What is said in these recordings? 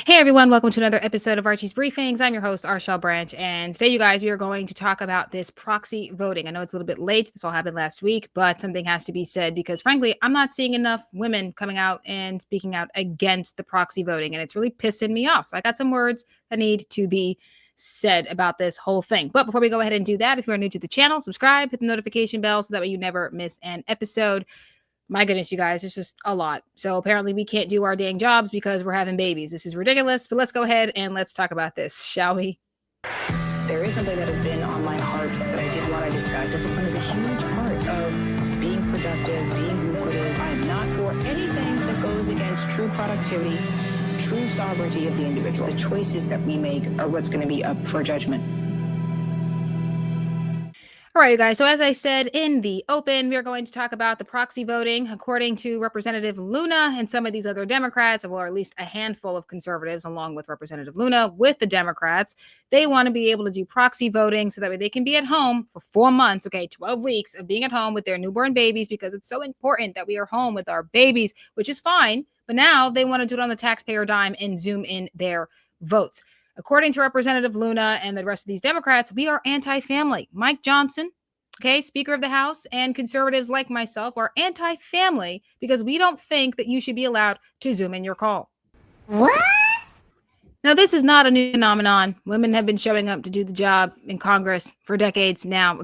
Hey everyone, welcome to another episode of Archie's Briefings. I'm your host, Arshel Branch, and today, you guys, we are going to talk about this proxy voting. I know it's a little bit late. This all happened last week, but something has to be said because, frankly, I'm not seeing enough women coming out and speaking out against the proxy voting, and it's really pissing me off. So I got some words that need to be said about this whole thing. But before we go ahead and do that, if you are new to the channel, subscribe, hit the notification bell so that way you never miss an episode. My goodness, you guys, it's just a lot. So apparently we can't do our dang jobs because we're having babies. This is ridiculous, but let's go ahead and let's talk about this, shall we? There is something that has been on my heart that I did want to discuss. Discipline is a huge part of being productive, being lucrative. I'm not for anything that goes against true productivity, true sovereignty of the individual. The choices that we make are what's going to be up for judgment. All right, you guys. So as I said in the open, we are going to talk about the proxy voting. According to Representative Luna and some of these other Democrats, or at least a handful of conservatives, along with Representative Luna, with the Democrats, they want to be able to do proxy voting so that way they can be at home for 4 months, 12 weeks of being at home with their newborn babies, because it's so important that we are home with our babies, which is fine. But now they want to do it on the taxpayer dime and zoom in their votes. According to Representative Luna and the rest of these Democrats, we are anti-family. Mike Johnson, Speaker of the House, and conservatives like myself are anti-family because we don't think that you should be allowed to zoom in your call. What? Now, this is not a new phenomenon. Women have been showing up to do the job in Congress for decades now,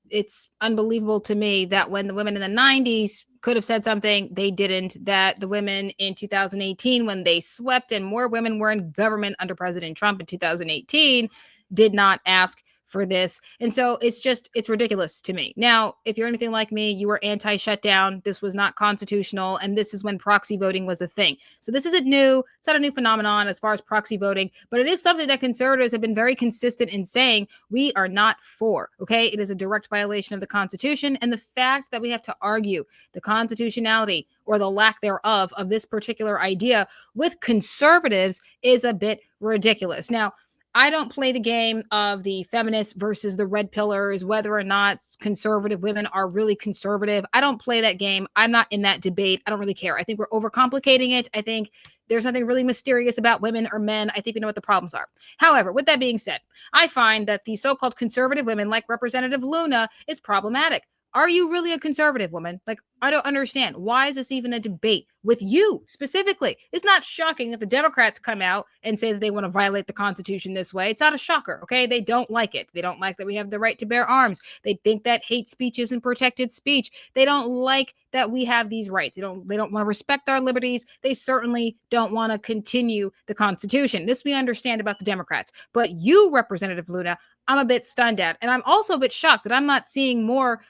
it's unbelievable to me that when the women in the 90s could have said something, they didn't. That the women in 2018, when they swept and more women were in government under President Trump in 2018, did not ask for this. And so it's ridiculous to me. Now, if you're anything like me, you were anti-shutdown. This was not constitutional. And this is when proxy voting was a thing. So this isn't new. It's not a new phenomenon as far as proxy voting, but it is something that conservatives have been very consistent in saying we are not for. It is a direct violation of the Constitution. And the fact that we have to argue the constitutionality or the lack thereof of this particular idea with conservatives is a bit ridiculous. Now, I don't play the game of the feminists versus the red pillars, whether or not conservative women are really conservative. I don't play that game. I'm not in that debate. I don't really care. I think we're overcomplicating it. I think there's nothing really mysterious about women or men. I think we know what the problems are. However, with that being said, I find that the so-called conservative women like Representative Luna is problematic. Are you really a conservative woman? I don't understand. Why is this even a debate with you specifically? It's not shocking that the Democrats come out and say that they want to violate the Constitution this way. It's not a shocker, okay? They don't like it. They don't like that we have the right to bear arms. They think that hate speech isn't protected speech. They don't like that we have these rights. They don't want to respect our liberties. They certainly don't want to continue the Constitution. This we understand about the Democrats. But you, Representative Luna, I'm a bit stunned at. And I'm also a bit shocked that I'm not seeing more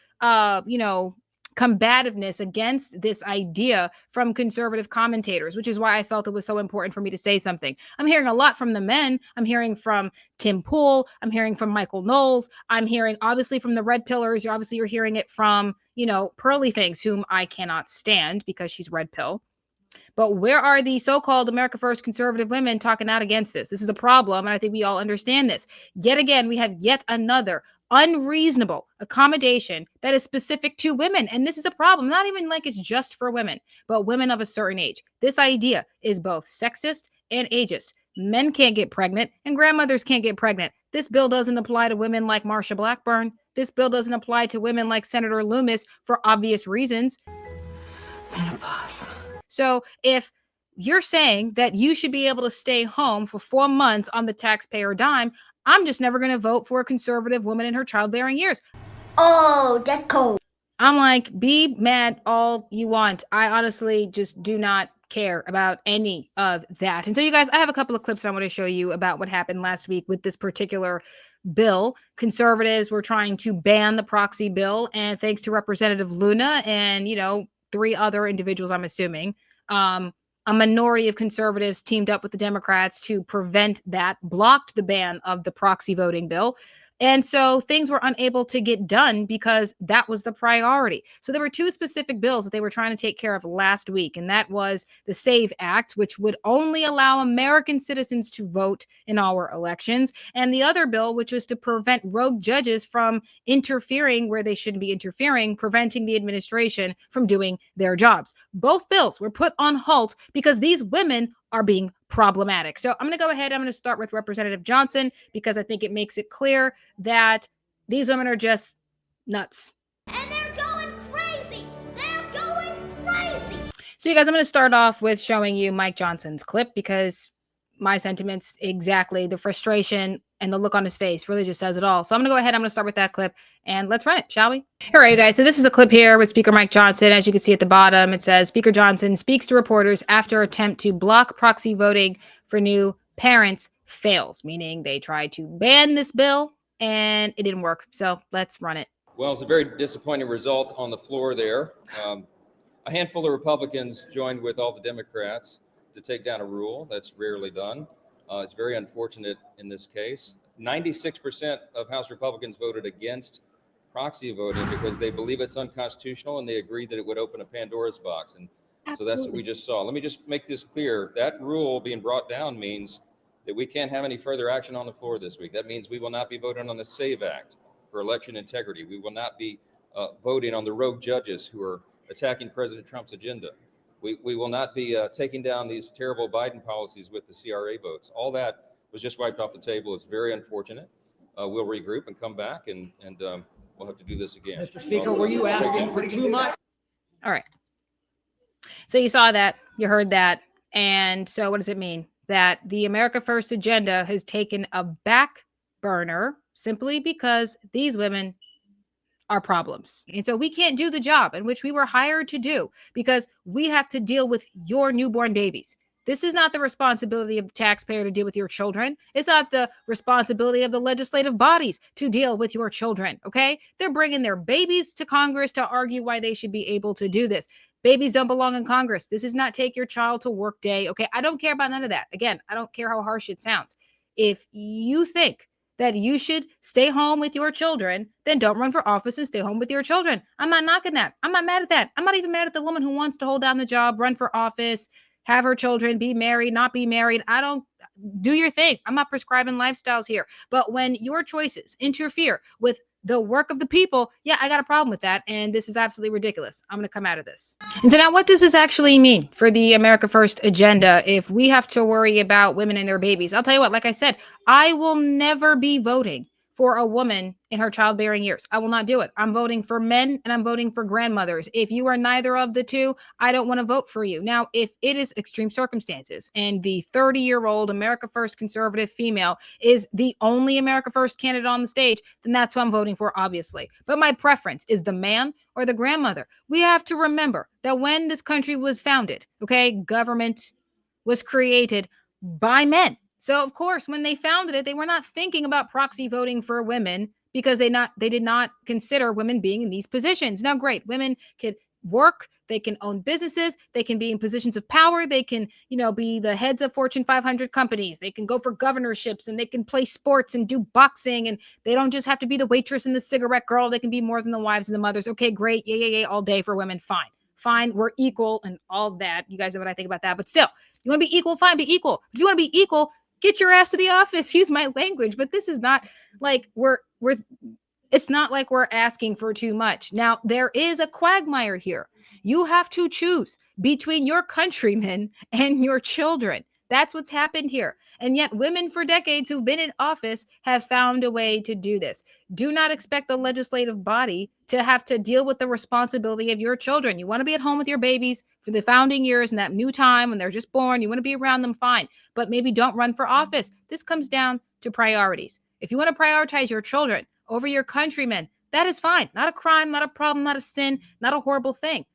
combativeness against this idea from conservative commentators, which is why I felt it was so important for me to say something. I'm hearing a lot from the men. I'm hearing from Tim Pool. I'm hearing from Michael Knowles. I'm hearing obviously from the red pillars. You're hearing it from, Pearly Things, whom I cannot stand because she's red pill. But where are the so-called America First conservative women talking out against this? This is a problem, and I think we all understand this. Yet again, we have yet another unreasonable accommodation that is specific to women. And this is a problem, not even like it's just for women, but women of a certain age. This idea is both sexist and ageist. Men can't get pregnant and grandmothers can't get pregnant. This bill doesn't apply to women like Marsha Blackburn. This bill doesn't apply to women like Senator Loomis for obvious reasons. Menopause. So if you're saying that you should be able to stay home for 4 months on the taxpayer dime, I'm just never going to vote for a conservative woman in her childbearing years. Oh, that's cold. I'm like, be mad all you want. I honestly just do not care about any of that. And so, you guys, I have a couple of clips that I want to show you about what happened last week with this particular bill. Conservatives were trying to ban the proxy bill, and thanks to Representative Luna and, 3 other individuals, I'm assuming, a minority of conservatives teamed up with the Democrats to prevent that, blocked the ban of the proxy voting bill. And so things were unable to get done because that was the priority. So there were 2 specific bills that they were trying to take care of last week. And that was the SAVE Act, which would only allow American citizens to vote in our elections. And the other bill, which was to prevent rogue judges from interfering where they shouldn't be interfering, preventing the administration from doing their jobs. Both bills were put on halt because these women are being problematic. So I'm going to go ahead. I'm going to start with Representative Johnson because I think it makes it clear that these women are just nuts. And they're going crazy. They're going crazy. So you guys, I'm going to start off with showing you Mike Johnson's clip because my sentiments, exactly, the frustration and the look on his face really just says it all. So I'm going to go ahead. I'm going to start with that clip and let's run it, shall we? All right, you guys. So this is a clip here with Speaker Mike Johnson. As you can see at the bottom, it says Speaker Johnson speaks to reporters after attempt to block proxy voting for new parents fails, meaning they tried to ban this bill and it didn't work. So let's run it. Well, it's a very disappointing result on the floor there. A handful of Republicans joined with all the Democrats to take down a rule. That's rarely done. It's very unfortunate in this case. 96% of House Republicans voted against proxy voting because they believe it's unconstitutional and they agree that it would open a Pandora's box. And so that's what we just saw. Let me just make this clear. That rule being brought down means that we can't have any further action on the floor this week. That means we will not be voting on the SAVE Act for election integrity. We will not be voting on the rogue judges who are attacking President Trump's agenda. We will not be taking down these terrible Biden policies with the CRA votes. All that was just wiped off the table. It's very unfortunate. We'll regroup and come back and we'll have to do this again. Mr. Speaker, were you asking for too much? All right. So you saw that, you heard that. And so what does it mean? That the America First agenda has taken a back burner simply because these women are problems. And so we can't do the job in which we were hired to do because we have to deal with your newborn babies. This is not the responsibility of the taxpayer to deal with your children. It's not the responsibility of the legislative bodies to deal with your children, okay? They're bringing their babies to Congress to argue why they should be able to do this. Babies don't belong in Congress. This is not take your child to work day, okay? I don't care about none of that. Again, I don't care how harsh it sounds. If you think that you should stay home with your children, then don't run for office and stay home with your children. I'm not knocking that. I'm not mad at that. I'm not even mad at the woman who wants to hold down the job, run for office, have her children, be married, not be married. I don't do your thing. I'm not prescribing lifestyles here. But when your choices interfere with the work of the people, yeah, I got a problem with that. And this is absolutely ridiculous. I'm going to come out of this. And so now what does this actually mean for the America First agenda if we have to worry about women and their babies? I'll tell you what, like I said, I will never be voting for a woman in her childbearing years. I will not do it. I'm voting for men and I'm voting for grandmothers. If you are neither of the two, I don't want to vote for you. Now, if it is extreme circumstances and the 30-year-old America First conservative female is the only America First candidate on the stage, then that's who I'm voting for, obviously. But my preference is the man or the grandmother. We have to remember that when this country was founded, okay, government was created by men. So, of course, when they founded it, they were not thinking about proxy voting for women because they did not consider women being in these positions. Now, great, women can work, they can own businesses, they can be in positions of power, they can, be the heads of Fortune 500 companies, they can go for governorships, and they can play sports and do boxing, and they don't just have to be the waitress and the cigarette girl, they can be more than the wives and the mothers. Okay, great, yeah, all day for women, fine, we're equal and all that. You guys know what I think about that, but still, you want to be equal, fine, be equal. If you want to be equal, get your ass to the office. Use my language. But this is not like it's not like we're asking for too much. Now, there is a quagmire here. You have to choose between your countrymen and your children. That's what's happened here. And yet women for decades who've been in office have found a way to do this. Do not expect the legislative body to have to deal with the responsibility of your children. You want to be at home with your babies for the founding years and that new time when they're just born. You want to be around them, fine. But maybe don't run for office. This comes down to priorities. If you want to prioritize your children over your countrymen, that is fine. Not a crime, not a problem, not a sin, not a horrible thing.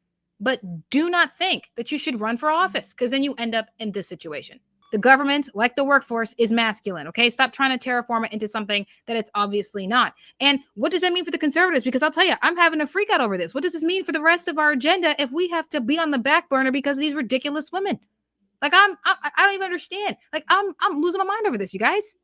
But do not think that you should run for office because then you end up in this situation. The government, like the workforce, is masculine, okay? Stop trying to terraform it into something that it's obviously not. And what does that mean for the conservatives? Because I'll tell you, I'm having a freak out over this. What does this mean for the rest of our agenda if we have to be on the back burner because of these ridiculous women? Like, I don't even understand. Like, I'm losing my mind over this, you guys.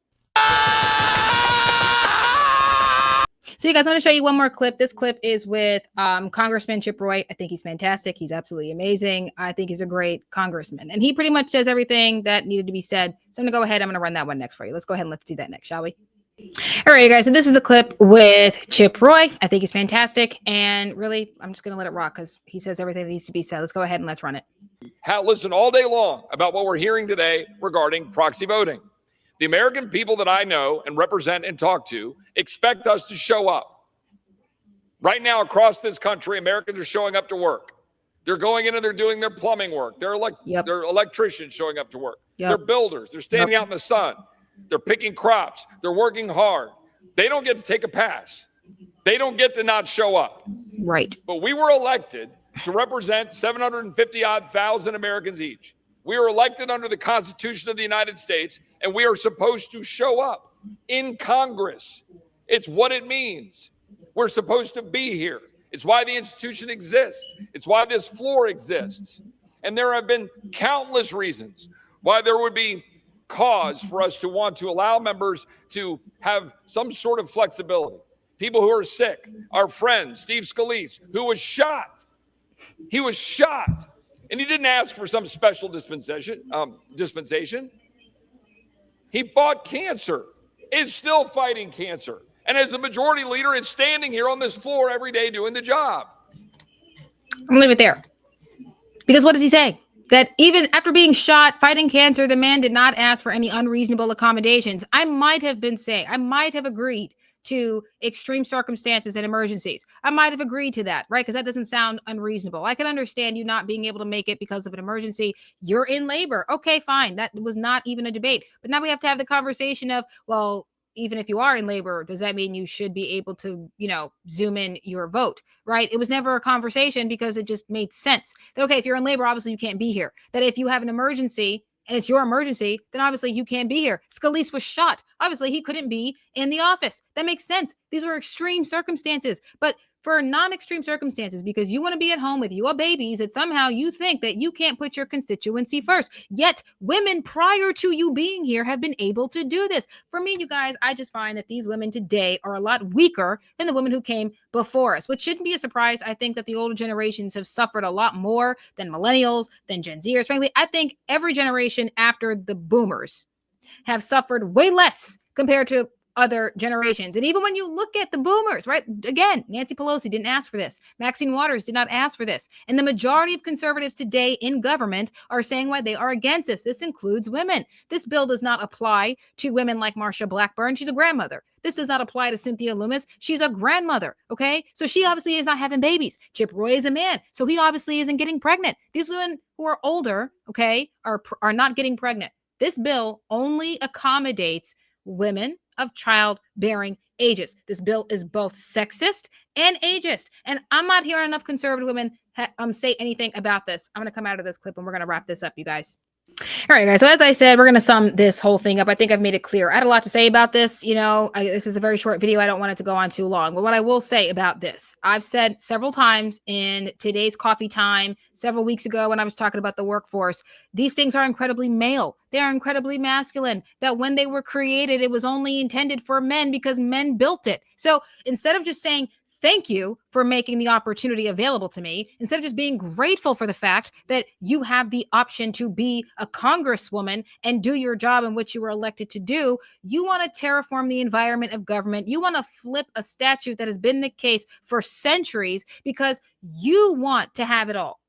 So you guys, I'm going to show you one more clip. This clip is with Congressman Chip Roy. I think he's fantastic. He's absolutely amazing. I think he's a great congressman. And he pretty much says everything that needed to be said. So I'm going to go ahead. I'm going to run that one next for you. Let's go ahead and let's do that next, shall we? All right, you guys. So this is the clip with Chip Roy. I think he's fantastic. And really, I'm just going to let it rock because he says everything that needs to be said. Let's go ahead and let's run it. listen all day long about what we're hearing today regarding proxy voting. The American people that I know and represent and talk to expect us to show up. Right now, across this country, Americans are showing up to work. They're going in and they're doing their plumbing work. They're electricians showing up to work. They're builders. They're standing out in the sun. They're picking crops. They're working hard. They don't get to take a pass. They don't get to not show up. Right. But we were elected to represent 750,000 Americans each. We were elected under the Constitution of the United States, and we are supposed to show up in Congress. It's what it means. We're supposed to be here. It's why the institution exists. It's why this floor exists. And there have been countless reasons why there would be cause for us to want to allow members to have some sort of flexibility. People who are sick, our friend, Steve Scalise, who was shot. He was shot. And he didn't ask for some special dispensation. He fought cancer, is still fighting cancer. And as the majority leader is standing here on this floor every day doing the job. I'm gonna leave it there. Because what does he say? That even after being shot, fighting cancer, the man did not ask for any unreasonable accommodations. I might have agreed to extreme circumstances and emergencies. I might have agreed to that, right? Because that doesn't sound unreasonable. I can understand you not being able to make it because of an emergency. You're in labor. Okay, fine. That was not even a debate. But now we have to have the conversation of, well, even if you are in labor, does that mean you should be able to, zoom in your vote, right? It was never a conversation because it just made sense that, okay, if you're in labor, obviously you can't be here. That if you have an emergency and it's your emergency, then obviously you can't be here. Scalise was shot. Obviously he couldn't be in the office. That makes sense. These were extreme circumstances, but for non-extreme circumstances, because you want to be at home with your babies, that somehow you think that you can't put your constituency first. Yet women prior to you being here have been able to do this. For me, you guys, I just find that these women today are a lot weaker than the women who came before us, which shouldn't be a surprise. I think that the older generations have suffered a lot more than millennials, than Gen Zers. Frankly, I think every generation after the boomers have suffered way less compared to other generations. And even when you look at the boomers, right? Again, Nancy Pelosi didn't ask for this. Maxine Waters did not ask for this. And the majority of conservatives today in government are saying why they are against this. This includes women. This bill does not apply to women like Marsha Blackburn. She's a grandmother. This does not apply to Cynthia Loomis. She's a grandmother, okay? So she obviously is not having babies. Chip Roy is a man, so he obviously isn't getting pregnant. These women who are older, okay, are not getting pregnant. This bill only accommodates women of childbearing ages. This bill is both sexist and ageist. And I'm not hearing enough conservative women say anything about this. I'm going to come out of this clip and we're going to wrap this up, you guys. All right, guys. So as I said, we're going to sum this whole thing up. I think I've made it clear. I had a lot to say about this. This is a very short video. I don't want it to go on too long. But what I will say about this, I've said several times in today's coffee time, several weeks ago when I was talking about the workforce, these things are incredibly male. They are incredibly masculine. That when they were created, it was only intended for men because men built it. So instead of just saying, thank you for making the opportunity available to me, instead of just being grateful for the fact that you have the option to be a congresswoman and do your job in which you were elected to do, you want to terraform the environment of government. You want to flip a statute that has been the case for centuries because you want to have it all.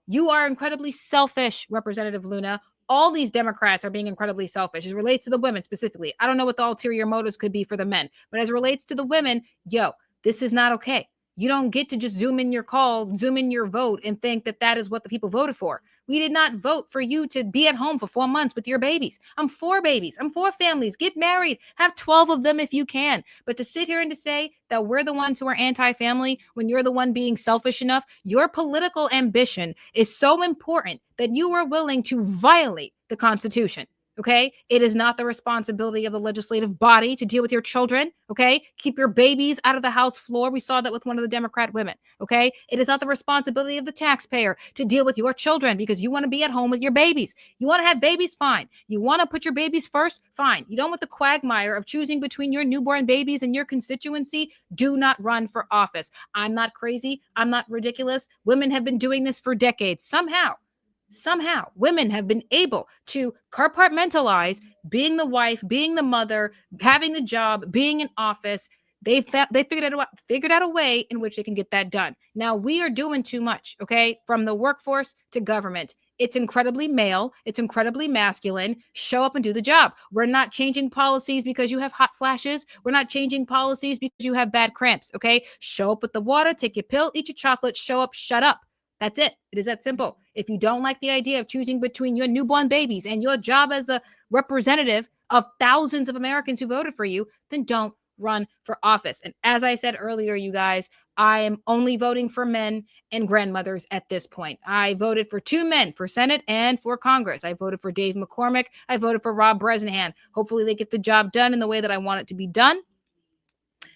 You are incredibly selfish, Representative Luna. All these Democrats are being incredibly selfish as it relates to the women specifically. I don't know what the ulterior motives could be for the men, but as it relates to the women, this is not okay. You don't get to just zoom in your call, zoom in your vote and think that that is what the people voted for. We did not vote for you to be at home for 4 months with your babies. I'm for babies. I'm for families. Get married. Have 12 of them if you can. But to sit here and to say that we're the ones who are anti-family when you're the one being selfish enough, your political ambition is so important that you are willing to violate the Constitution. Okay, it is not the responsibility of the legislative body to deal with your children. Okay, keep your babies out of the House floor. We saw that with one of the Democrat women. Okay, it is not the responsibility of the taxpayer to deal with your children because you want to be at home with your babies. You want to have babies? Fine. You want to put your babies first? Fine. You don't want the quagmire of choosing between your newborn babies and your constituency? Do not run for office. I'm not crazy. I'm not ridiculous. Women have been doing this for decades. Somehow, women have been able to compartmentalize being the wife, being the mother, having the job, being in office. They figured out a way in which they can get that done. Now we are doing too much, okay? From the workforce to government. It's incredibly male. It's incredibly masculine. Show up and do the job. We're not changing policies because you have hot flashes. We're not changing policies because you have bad cramps. Okay. Show up with the water, take your pill, eat your chocolate, show up, shut up. That's it. It is that simple. If you don't like the idea of choosing between your newborn babies and your job as the representative of thousands of Americans who voted for you, then don't run for office. And as I said earlier, you guys, I am only voting for men and grandmothers at this point. I voted for 2 men for Senate and for Congress. I voted for Dave McCormick. I voted for Rob Bresnahan. Hopefully they get the job done in the way that I want it to be done.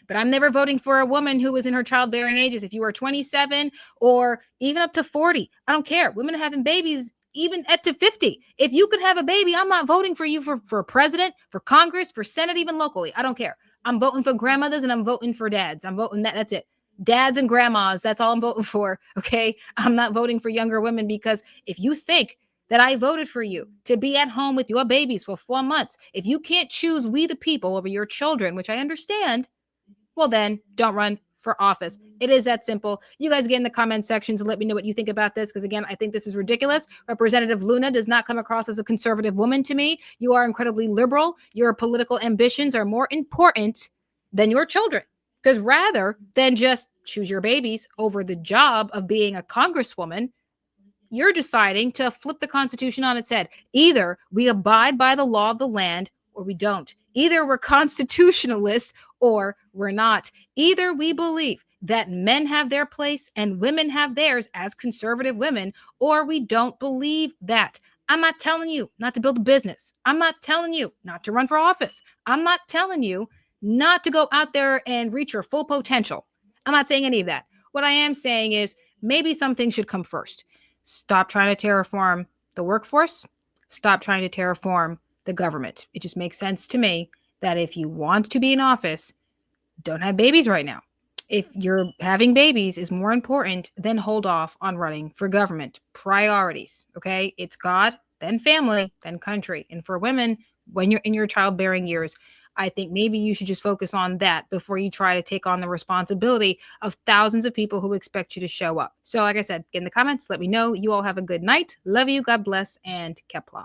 But I'm never voting for a woman who was in her childbearing ages. If you are 27 or even up to 40, I don't care. Women having babies even at to 50. If you could have a baby, I'm not voting for you for president, for Congress, for Senate, even locally. I don't care. I'm voting for grandmothers and I'm voting for dads. I'm voting that's it. Dads and grandmas, that's all I'm voting for. Okay. I'm not voting for younger women, because if you think that I voted for you to be at home with your babies for 4 months, if you can't choose we the people over your children, which I understand, well, then don't run for office. It is that simple. You guys get in the comment sections and let me know what you think about this, because again, I think this is ridiculous. Representative Luna does not come across as a conservative woman to me. You are incredibly liberal. Your political ambitions are more important than your children, because rather than just choose your babies over the job of being a congresswoman, you're deciding to flip the Constitution on its head. Either we abide by the law of the land or we don't. Either we're constitutionalists or we're not. Either we believe that men have their place and women have theirs as conservative women, or we don't believe that. I'm not telling you not to build a business. I'm not telling you not to run for office. I'm not telling you not to go out there and reach your full potential. I'm not saying any of that. What I am saying is maybe some things should come first. Stop trying to terraform the workforce. Stop trying to terraform the government. It just makes sense to me that if you want to be in office, don't have babies right now. If you're having babies is more important, then hold off on running for government. Priorities, okay? It's God, then family, then country. And for women, when you're in your childbearing years, I think maybe you should just focus on that before you try to take on the responsibility of thousands of people who expect you to show up. So like I said, get in the comments, let me know. You all have a good night. Love you. God bless, and Kepler.